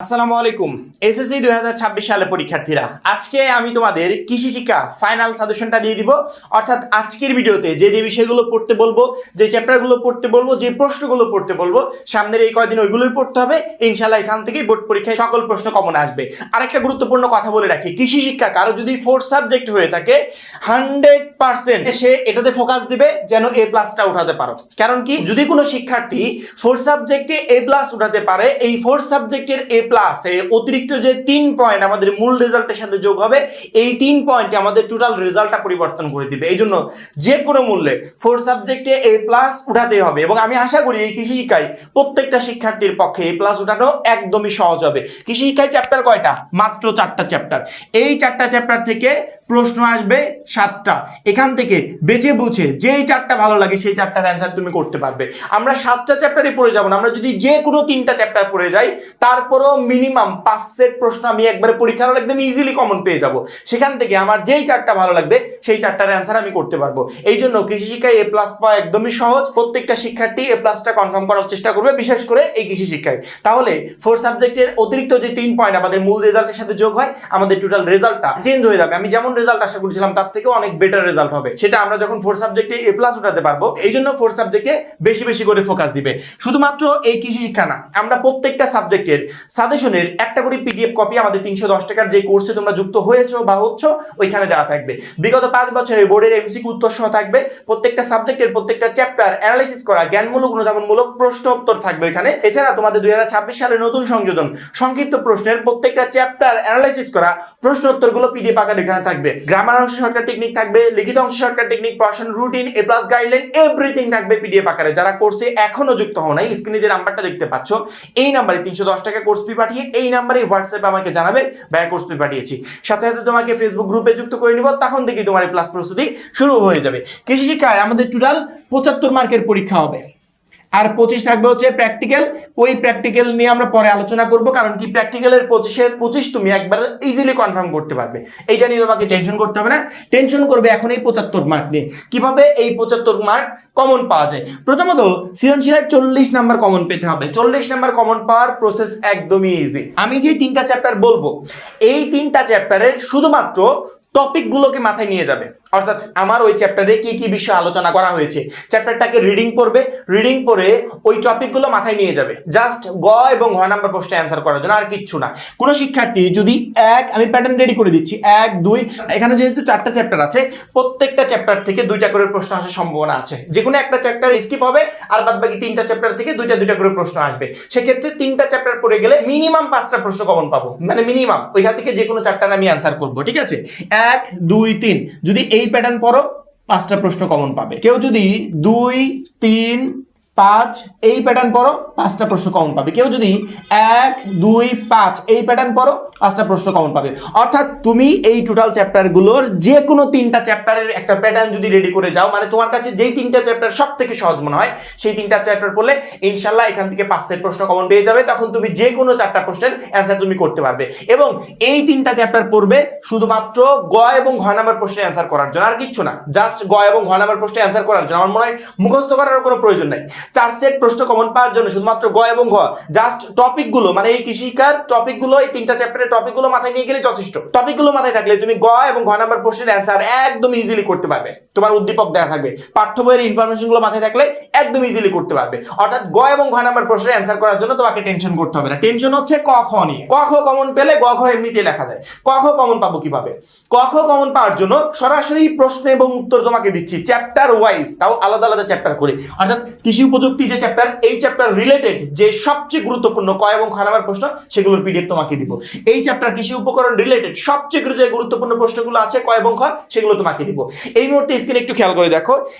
আসসালামু আলাইকুম। এসএসসি 2026 সালের পরীক্ষার্থীরা, আজকে আমি তোমাদের কৃষি শিক্ষা ফাইনাল সাজেশনটা দিয়ে দিব। অর্থাৎ আজকের ভিডিওতে যে যে বিষয়গুলো পড়তে বলবো, যে চ্যাপ্টারগুলো পড়তে বলবো, যে প্রশ্নগুলো পড়তে বলবো, সামনের এই কয়দিন ওইগুলোই পড়তে হবে। ইনশাআল্লাহ এখান থেকেই বোর্ড পরীক্ষায় সকল প্রশ্ন কমন আসবে। আরেকটা গুরুত্বপূর্ণ কথা বলে রাখি, কৃষি শিক্ষা কারো যদি 4 সাবজেক্ট হয়ে থাকে 100% সে এটাতে ফোকাস দিবে যেন এ প্লাসটা উঠাতে পারো। কারণ কি, যদি কোনো শিক্ষার্থী 4 সাবজেক্টে এ প্লাস উঠাতে পারে, এই 4 সাবজেক্টের এ প্লাস অতিরিক্ত যে 3 পয়েন্ট আমাদের মূল রেজাল্টের সাথে যোগ হবে, এই 3 পয়েন্টে আমাদের টোটাল রেজাল্টটা পরিবর্তন করে দিবে। এই জন্য যে কোনো মূল্যে 4 সাবজেক্টে এ প্লাস উঠাতেই হবে। এবং আমি আশা করি এই কৃষি শিক্ষায় প্রত্যেকটা শিক্ষার্থীর পক্ষে এ প্লাস উঠানো একদমই সহজ হবে। কৃষি শিক্ষায় চ্যাপ্টার কয়টা? মাত্র 4টা চ্যাপ্টার। এই 4টা চ্যাপ্টার থেকে প্রশ্ন আসবে 7টা। এখান থেকে বেছে বুঝে যেই 4টা ভালো লাগে সেই 4টার অ্যান্সার তুমি করতে পারবে। আমরা 7টা চ্যাপ্টারে পড়ে যাব না, আমরা যদি যে কোনো 3টা চ্যাপ্টার পড়ে যাই তারপরও মিনিমাম 5 সেট প্রশ্ন আমি একবারে পরীক্ষার হলে একদম ইজিলি কমন পেয়ে যাব। সেখান থেকে আমার যেই 4টা ভালো লাগবে সেই 4টার অ্যান্সার আমি করতে পারবো। এই জন্য কৃষি শিক্ষায় এ প্লাস পাওয়া একদমই সহজ। প্রত্যেকটা শিক্ষার্থী এ প্লাসটা কনফার্ম করার চেষ্টা করবে, বিশেষ করে এই কৃষি শিক্ষায়। তাহলে 4 সাবজেক্টের অতিরিক্ত যে 3 পয়েন্ট আমাদের মূল রেজাল্টের সাথে যোগ হয়, আমাদের টোটাল রেজাল্টটা চেঞ্জ হয়ে যাবে। আমি যেমন রেজাল্ট আশা করেছিলাম তার থেকে অনেক বেটার রেজাল্ট হবে। সেটা আমরা যখন 4 সাবজেক্টে এ প্লাস উঠাতে পারবো। এই জন্য 4 সাবজেক্টে বেশি বেশি করে ফোকাস দিবে। শুধুমাত্র এই কৃষি শিক্ষা না, আমরা প্রত্যেকটা সাবজেক্টের সাজেশনের একটা করে পিডিএফ কপি আমাদের 310 টাকার যে কোর্সে তোমরা যুক্ত হয়েছো বা হচ্ছ ওইখানে দেওয়া থাকবে। বিগত 5 বছরের বোর্ডের এমসিকিউ উত্তর সহ থাকবে। প্রত্যেকটা সাবজেক্টের প্রত্যেকটা চ্যাপ্টার অ্যানালাইসিস করা জ্ঞানমূলক অনুধাবনমূলক প্রশ্ন উত্তর থাকবে এখানে। এছাড়া তোমাদের 2026 সালের নতুন সংযোজন সংক্ষিপ্ত প্রশ্নের প্রত্যেকটা চ্যাপ্টার অ্যানালাইসিস করা প্রশ্ন উত্তরগুলো পিডিএফ আকারে এখানে থাকবে। গ্রামার অংশ শর্টকাট টেকনিক থাকবে, লিখিত অংশ শর্টকাট টেকনিক, পড়াশোনার রুটিন, এ প্লাস গাইডলাইন, এভরিথিং থাকবে পিডিএফ আকারে। যারা কোর্সে এখনো যুক্ত হও নাই, স্ক্রিনে যে নাম্বারটা দেখতে পাচ্ছ এই নাম্বারে 310 টাকা কোর্স ফি পাঠিয়ে এই নাম্বারে হোয়াটসঅ্যাপে আমাকে জানাবে ভাই কোর্স ফি পাঠিয়েছি। সাথে সাথে তোমাকে ফেসবুক গ্রুপে যুক্ত করে নিব, তখন থেকেই তোমার এই প্লাস প্রস্তুতি শুরু হয়ে যাবে। কৃষি শিক্ষায় আমাদের টোটাল 75 মার্কের পরীক্ষা হবে, আর 25 থাকবে হচ্ছে প্র্যাকটিক্যাল। ওই প্র্যাকটিক্যাল নিয়ে আমরা পরে আলোচনা করব, কারণ কি প্র্যাকটিক্যালের 25 তুমি একবার ইজিলি কনফার্ম করতে পারবে। এইটা নিয়ে তোমাকে টেনশন করতে হবে না। টেনশন করবে এখন এই 75 মার্ক নিয়ে। কিভাবে এই 75 মার্ক কমন পাওয়া যায়? প্রথমত সৃজনশীলের 40 নাম্বার কমন পেতে হবে। 40 নাম্বার কমন পাওয়ার প্রসেস একদমই ইজি। আমি যে 3টা চ্যাপ্টার বলবো, এই 3টা চ্যাপ্টারের শুধুমাত্র টপিকগুলোকে মাথায় নিয়ে যাবে। অর্থাৎ আমার ওই চ্যাপ্টারে কি কি বিষয় আলোচনা করা হয়েছে, চ্যাপ্টারটাকে রিডিং পড়বে, রিডিং পড়ে ওই টপিকগুলো মাথায় নিয়ে যাবে জাস্ট গ এবং ঘ নাম্বার প্রশ্নে অ্যান্সার করার জন্য, আর কিচ্ছু না। কোনো শিক্ষার্থী যদি আমি প্যাটার্ন রেডি করে দিচ্ছি 1, 2, এখানে যেহেতু 4টা চ্যাপ্টার আছে, প্রত্যেকটা চ্যাপ্টার থেকে 2টা করে প্রশ্ন আসার সম্ভাবনা আছে। যে কোনো একটা চ্যাপ্টার স্কিপ হবে, আর বাদ বাকি 3টা চ্যাপ্টার থেকে 2টা করে প্রশ্ন আসবে। সেক্ষেত্রে 3টা চ্যাপ্টার পড়ে গেলে মিনিমাম 5টা প্রশ্ন কমন পাবো, মানে মিনিমাম ওইখান থেকে যে কোনো 4টার আমি অ্যান্সার করবো। ঠিক আছে, 1, 2, 3 যদি এই প্যাটার্ন পড়ো 5টা প্রশ্ন কমন পাবে। কেউ যদি 2, 3, 5 এই প্যাটার্ন পড়ো 5টা প্রশ্ন কমন পাবে। কেউ যদি 1, 2, 5 এই প্যাটার্ন পড়ো 5টা প্রশ্ন কমন পাবে। অর্থাৎ তুমি এই টোটাল চ্যাপ্টারগুলোর যে কোনো 3টা চ্যাপ্টারের একটা প্যাটার্ন যদি রেডি করে যাও, মানে তোমার কাছে যেই 3টা চ্যাপ্টার সব থেকে সহজ মনে হয় সেই 3টা চ্যাপ্টার পড়লে ইনশাল্লাহ এখান থেকে 5 সেট প্রশ্ন কমন পেয়ে যাবে। তখন তুমি যে কোনো 4টা প্রশ্নের অ্যান্সার তুমি করতে পারবে। এবং এই 3টা চ্যাপ্টার পড়বে শুধুমাত্র গ এবং ঘ নাম্বার প্রশ্নের অ্যান্সার করার জন্য, আর কিচ্ছু না। জাস্ট গ এবং ঘ নাম্বার প্রশ্নের অ্যান্সার করার জন্য। আমার মনে হয় মুখস্থ করার কোনো প্রয়োজন নাই। 4 সেট প্রশ্ন কমন পাওয়ার জন্য শুধুমাত্র গ এবং ঘ, জাস্ট টপিকগুলো, মানে এই কৃষিকার টপিকগুলো, এই 3টা চ্যাপ্টারের টপিকগুলো মাথায় নিয়ে গেলে যথেষ্ট। টপিকগুলো মাথায় থাকলে তুমি গ এবং ঘ নাম্বার প্রশ্নের অ্যান্সার একদম ইজিলি করতে পারবে। তোমার উদ্দীপক দেওয়া থাকবে, পাঠ্য বইয়ের ইনফরমেশনগুলো মাথায় থাকলে একদম ইজিলি করতে পারবে। অর্থাৎ গ এবং ঘ নাম্বার প্রশ্নের অ্যান্সার করার জন্য তোমাকে টেনশন করতে হবে না। টেনশন হচ্ছে ক খ নিয়ে। ক খ কমন পেলে গ ঘ এমনিতেই লেখা যায়। ক খ কমন পাবো কিভাবে? ক খ কমন পাওয়ার জন্য সরাসরি প্রশ্ন এবং উত্তর তোমাকে দিচ্ছি চ্যাপ্টার ওয়াইজ, তাও আলাদা আলাদা চ্যাপ্টার করে। অর্থাৎ কৃষি উপযুক্তি যে চ্যাপ্টার, এই চ্যাপ্টার রিলেটেড যে সবচেয়ে গুরুত্বপূর্ণ ক এবং খ নাম্বার প্রশ্ন, সেগুলোর পিডিএফ তোমাকে দিব। এই চ্যাপ্টার কৃষি উপকরণ রিলেটেড সবচেয়ে গুরুত্বপূর্ণ প্রশ্নগুলো আছে ক এবং খ, সেগুলো তোমাকে দিব। এই মুহূর্তে স্ক্রিনে একটু খেয়াল করে দেখো,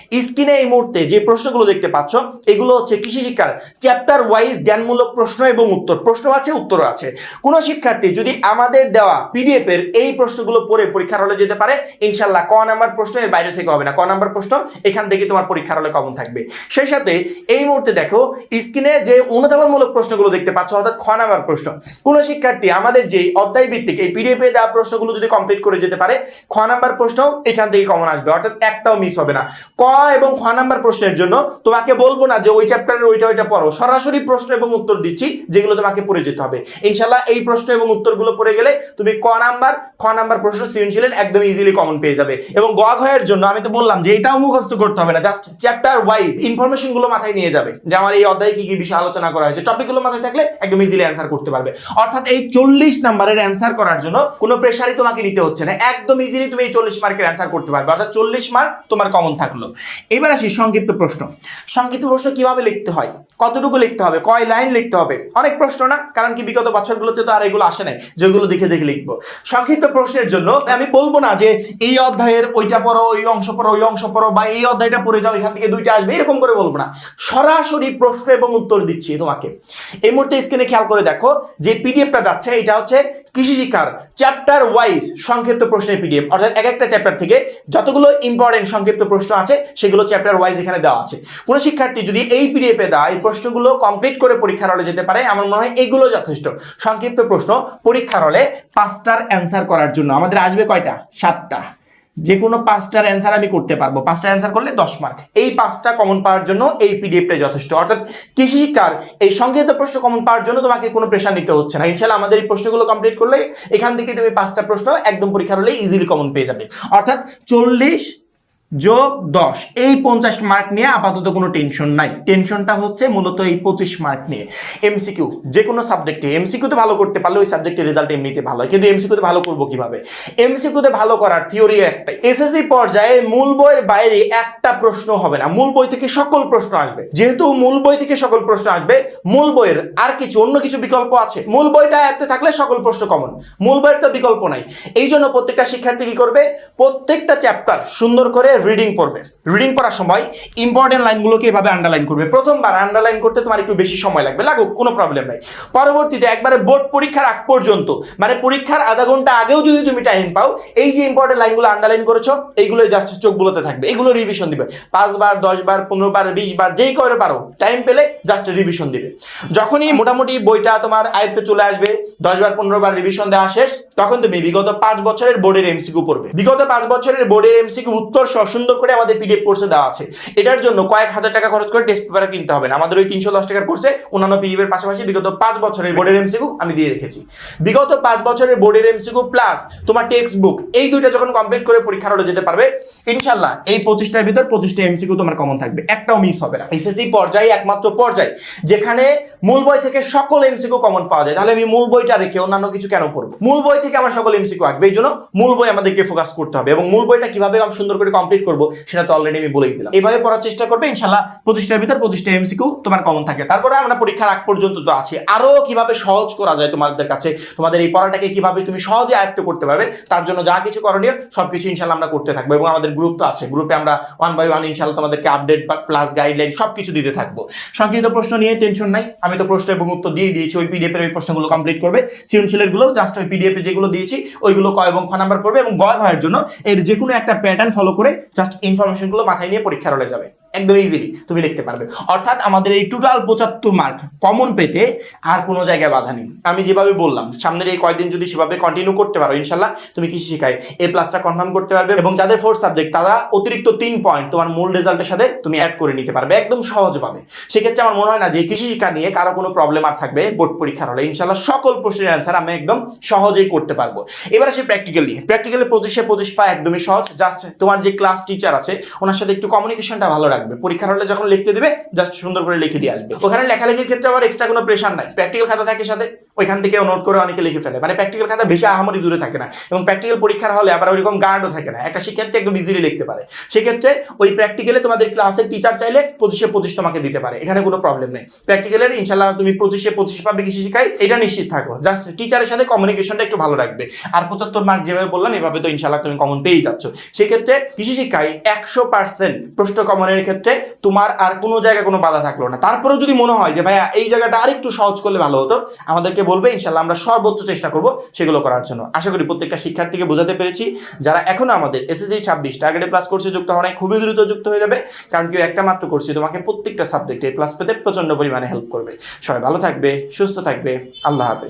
স্ক্রিনে এই মুহূর্তে যে প্রশ্নগুলো দেখতে পাচ্ছ এগুলো হচ্ছে কৃষি শিক্ষার চ্যাপ্টার ওয়াইজ জ্ঞানমূলক প্রশ্ন এবং উত্তর। প্রশ্ন আছে, উত্তর আছে। কোন শিক্ষার্থী যদি আমাদের দেওয়া পিডিএফ এর এই প্রশ্নগুলো পড়ে পরীক্ষার হলে যেতে পারে, ইনশাল্লাহ ক নাম্বার প্রশ্ন এর বাইরে থেকে হবে না। ক নাম্বার প্রশ্ন এখান থেকে তোমার পরীক্ষার হলে কমন থাকবে। সেই সাথে এই মুহূর্তে দেখো স্ক্রিনে যে অনুধাবনমূলক প্রশ্নগুলো দেখতে পাচ্ছ, অর্থাৎ খ নাম্বার প্রশ্ন। কোন শিক্ষার্থী আমাদের যে অধ্যায় ভিত্তিক এই পিডিএফ এ দেওয়া প্রশ্নগুলো যদি কমপ্লিট করে যেতে পারে, খ নাম্বার প্রশ্ন এখান থেকে কমন আসবে, অর্থাৎ একটাও মিস হবে না। ক এবং খ নাম্বার প্রশ্নের জন্য তোমাকে বলবো না যে ওই চ্যাপ্টারের ওইটা পড়ো, সরাসরি প্রশ্ন এবং উত্তর দিচ্ছি যেগুলো তোমাকে পড়ে যেতে হবে। ইনশাল্লাহ এই প্রশ্ন এবং উত্তরগুলো পড়ে গেলে তুমি ক নাম্বার খ নাম্বার প্রশ্ন সৃজনশীলের একদম ইজিলি কমন পেয়ে যাবে। এবং গ ঘয়ের জন্য আমি তো বললাম যে এটাও মুখস্থ করতে হবে না, জাস্ট চ্যাপ্টার ওয়াইজ ইনফরমেশন গুলো মাথায় নিয়ে যাবে, যে আমার এই অধ্যায়ে কি কি বিষয় আলোচনা করা হয়েছে, টপিকগুলো মাথায় থাকলে একদম ইজিলি অ্যান্সার করতে পারবে। অর্থাৎ এই 40 নাম্বারের অ্যান্সার করার জন্য কোনো প্রেশারই তোমাকে নিতে হচ্ছে না, একদম ইজিলি তুমি এই 40 মার্কের অ্যান্সার করতে পারবে, অর্থাৎ 40 মার্ক তোমার কমন থাকলো। এবার আসি সংক্ষিপ্ত প্রশ্ন। সংক্ষিপ্ত প্রশ্ন কিভাবে লিখতে হয়, কতটুকু লিখতে হবে, কয় লাইন লিখতে হবে, অনেক প্রশ্ন না, কারণ কি বিগত বছরগুলোতে তো আর এগুলো আসে নাই যেগুলো দেখে দেখে লিখবো। সংক্ষিপ্ত প্রশ্নের জন্য আমি বলবো না যে এই অধ্যায়ের ওইটা পড়ো, ওই অংশ পড়ো, ওই অংশ পড়ো, বা এই অধ্যায়টা পড়ে যাও এখান থেকে দুইটা আসবে, এরকম করে বলবো না, সরাসরি প্রশ্ন এবং উত্তর দিচ্ছি তোমাকে। এই মুহূর্তে স্ক্রিনে খেয়াল করে দেখো যে পিডিএফটা যাচ্ছে, এটা হচ্ছে কৃষি শিক্ষার চ্যাপ্টার ওয়াইজ সংক্ষিপ্ত প্রশ্নের পিডিএফ, অর্থাৎ এক একটা চ্যাপ্টার থেকে যতগুলো ইম্পর্টেন্ট সংক্ষিপ্ত প্রশ্ন আছে সেগুলো চ্যাপ্টার ওয়াইজ এখানে দেওয়া আছে। কোনো শিক্ষার্থী যদি এই পিডিএফে দেওয়া এই প্রশ্নগুলো কমপ্লিট করে পরীক্ষার হলে যেতে পারে, আমার মনে হয় এগুলো যথেষ্ট। সংক্ষিপ্ত প্রশ্ন পরীক্ষার হলে 5টার অ্যান্সার করার জন্য আমাদের আসবে কয়টা, 7টা। যে কোনো 5টার অ্যান্সার আমি করতে পারবো, 5টা অ্যান্সার করলে 10 মার্ক। এই 5টা কমন পাওয়ার জন্য এই পিডিএফটাই যথেষ্ট। অর্থাৎ কৃষি শিক্ষার এই সংক্ষিপ্ত প্রশ্ন কমন পাওয়ার জন্য তোমাকে কোনো প্রেশার নিতে হচ্ছে না। ইনশাআল্লাহ আমাদের এই প্রশ্নগুলো কমপ্লিট করলে এখান থেকে তুমি 5টা প্রশ্ন একদম পরীক্ষার হলে ইজিলি কমন পেয়ে যাবে। অর্থাৎ 40 যোগ 10 এই 50 মার্ক নিয়ে আপাতত কোনো টেনশন নাই। টেনশনটা হচ্ছে মূলত এই 25 মার্ক নিয়ে। এমসিকিউ যে কোনো সাবজেক্টে এমসিকিউতে ভালো করতে পারলে ওই সাবজেক্টের রেজাল্ট এমনিতে ভালো হয়, কিন্তু এমসিকিউতে ভালো করবো কিভাবে? এমসিকিউতে ভালো করার থিওরি একটাই, এসএসসি পর্যায়ে মূল বইয়ের বাইরে একটা প্রশ্ন হবে না, মূল বই থেকে সকল প্রশ্ন আসবে। যেহেতু মূল বই থেকে সকল প্রশ্ন আসবে, মূল বইয়ের আর কিছু অন্য কিছু বিকল্প আছে? মূল বইটা আয়ত্তে থাকলে সকল প্রশ্ন কমন, মূল বইয়ের তো বিকল্প নাই। এই জন্য প্রত্যেকটা শিক্ষার্থী কি করবে, প্রত্যেকটা চ্যাপ্টার সুন্দর করে রিডিং পড়বে। রিডিং পড়ার সময় ইম্পর্টেন্ট লাইনগুলোকে এভাবে আন্ডারলাইন করবে। প্রথমবার আন্ডারলাইন করতে তোমার একটু বেশি সময় লাগবে, লাগুক, কোনো প্রবলেম নাই। পরবর্তীতে একবারে বোর্ড পরীক্ষার আগ পর্যন্ত, মানে পরীক্ষার আধা ঘন্টা আগেও যদি তুমি টাইম পাও, এই যে ইম্পর্টেন্ট লাইনগুলো আন্ডারলাইন করেছো এইগুলো জাস্ট চোখ বুলোতে থাকবে, এগুলো রিভিশন দিবে 5 বার 10 বার 15 বার 20 বার যেই করে পারো, টাইম পেলে জাস্ট রিভিশন দিবে। যখনই মোটামুটি বইটা তোমার আয়ত্তে চলে আসবে, 10 বার 15 বার রিভিশন দেওয়া শেষ, তখন তুমি বিগত 5 বছরের বোর্ডের এমসিকিউ পড়বে। বিগত 5 বছরের বোর্ডের এমসিকিউ উত্তর সুন্দর করে আমাদের পিডিএফ কোর্সে দেওয়া আছে। এটার জন্য কয়েক হাজার টাকা খরচ করে টেস্ট পেপার কিনতে হবে না। আমাদের ওই 310 টাকার কোর্সে অন্যান্য পিডিএফ এর পাশাপাশি বিগত 5 বছরের বোর্ডের এমসিকিউ আমি দিয়ে রেখেছি। বিগত 5 বছরের বোর্ডের এমসিকিউ প্লাস তোমার টেক্সট বুক, এই দুইটা যখন কমপ্লিট করে পরীক্ষার হলে যেতে পারবে, ইনশাআল্লাহ এই 25টার ভিতর 25টা এমসিকিউ তোমার কমন থাকবে, একটাও মিস হবে না। এসএসসি পর্যায়ে একমাত্র পর্যায় যেখানে মূল বই থেকে সকল এমসিকিউ কমন পাওয়া যায়। তাহলে আমি মূল বইটা রেখে অন্যান্য কিছু কেন পড়বো? মূল বই থেকে আমার সকল এমসিকিউ আসবে, এই জন্য মূল বই আমাদেরকে ফোকাস করতে হবে। এবং মূল বইটা কিভাবে আমি সুন্দর করে কমপ্লিট করবো সেটা তো অলরেডি আমি বলেই দিলাম। এইভাবে পড়ার চেষ্টা করবে, ইনশাআল্লাহ 25টার ভিতর 25টা এমসিকিউ তোমার কমন থাকে। তারপরে আমরা পরীক্ষার আগ পর্যন্ত তো আছি, আরো কিভাবে সহজ করা যায় তোমাদের কাছে, তোমাদের এই পড়াটাকে কিভাবে তুমি সহজে আয়ত্ত করতে পারবে, তার জন্য যা কিছু করণীয় সবকিছু ইনশাআল্লাহ আমরা করতে থাকবো। এবং আমাদের গ্রুপ তো আছে, গ্রুপে আমরা 1 বাই 1 ইনশাআল্লাহ তোমাদেরকে আপডেট বা প্লাস গাইডলাইন সবকিছু দিতে থাকবো। সংক্ষিপ্ত প্রশ্ন নিয়ে টেনশন নাই, আমি তো প্রশ্ন এবং উত্তর দিয়ে দিয়েছি। ওই পিডিএফ এর ওই প্রশ্নগুলো কমপ্লিট করবে, সৃজনশীলের গুলো জাস্ট ওই পিডিএফ এ যেগুলো দিয়েছি ওইগুলো ক এবং খ নাম্বার পড়বে, এবং গ ঘয়ের জন্য এর যে কোনো একটা প্যাটার্ন ফলো করে জাস্ট ইনফরমেশনগুলো মাথায় নিয়ে পরীক্ষার হলে যাবে, একদম ইজিলি তুমি লিখতে পারবে। অর্থাৎ আমাদের এই টোটাল 75 মার্ক কমন পেতে আর কোনো জায়গায় বাধা নেই। আমি যেভাবে বললাম, সামনের এই কয়েকদিন যদি সেভাবে কন্টিনিউ করতে পারো, ইনশাল্লাহ তুমি কৃষি শিক্ষায় A+টা কনফার্ম করতে পারবে। এবং যাদের 4 সাবজেক্ট তারা অতিরিক্ত 3 পয়েন্ট তোমার মূল রেজাল্টের সাথে তুমি অ্যাড করে নিতে পারবে একদম সহজভাবে। সেক্ষেত্রে আমার মনে হয় না যে কৃষি শিক্ষা নিয়ে কারো কোনো প্রবলেম আর থাকবে বোর্ড পরীক্ষার হলে। ইনশাল্লাহ সকল প্রশ্নের অ্যান্সার আমি একদম সহজেই করতে পারবো। এবার আসি প্র্যাকটিক্যাল নিয়ে। প্র্যাকটিক্যালে 25 পাওয়া একদমই সহজ। জাস্ট তোমার যে ক্লাস টিচার আছে ওনার সাথে একটু কমিউনিকেশনটা ভালো রাখবে। পরীক্ষার হলে যখন লিখতে দেবে জাস্ট সুন্দর করে লিখে দিয়ে আসবে। ওখানে লেখালেখির ক্ষেত্রে আবার এক্সট্রা কোনো প্রেশার নাই, প্র্যাকটিক্যাল খাতা থাকে সাথে, ওইখান থেকে নোট করে অনেকে লিখে ফেলে। মানে প্র্যাকটিক্যাল খাতা বেশি আহামরি দূরে থাকে না, এবং প্র্যাকটিক্যাল পরীক্ষার হলে আবার ওইরকম গার্ডও থাকে না, একটা শিক্ষার্থী একদম ইজিলি লিখতে পারে। সেক্ষেত্রে ওই প্র্যাকটিক্যালে তোমাদের ক্লাসের টিচার চাইলে 25 তোমাকে দিতে পারে, এখানে কোনো প্রবলেম নেই। প্র্যাকটিক্যালের ইনশাল্লাহ তুমি 25 পাবে কৃষি শিক্ষায়, এটা নিশ্চিত থাকো। জাস্ট টিচারের সাথে কমিউনিকেশনটা একটু ভালো রাখবে। আর 75 মার্ক যেভাবে বললাম এভাবে তো ইনশাল্লাহ তুমি কমন পেয়েই যাচ্ছ। সেক্ষেত্রে কৃষি শিক্ষায় 100% প্রশ্ন কমনের সেক্ষেত্রে তোমার আর কোনো জায়গায় কোনো বাধা থাকলো না। তারপরেও যদি মনে হয় যে ভাইয়া এই জায়গাটা আরেকটু সহজ করলে ভালো হতো, আমাদেরকে বলবে, ইনশাল্লাহ আমরা সর্বোচ্চ চেষ্টা করব সেগুলো করার জন্য। আশা করি প্রত্যেকটা শিক্ষার্থীকে বোঝাতে পেরেছি। যারা এখনো আমাদের SSC 26 টার্গেটে প্লাস কোর্সে যুক্ত হওয়া নাই, খুবই দ্রুত যুক্ত হয়ে যাবে, কারণ কেউ একটা মাত্র কোর্সে তোমাকে প্রত্যেকটা সাবজেক্টে প্লাস পেতে প্রচন্ড পরিমাণে হেল্প করবে। সবাই ভালো থাকবে, সুস্থ থাকবে, আল্লাহ হাফেজ।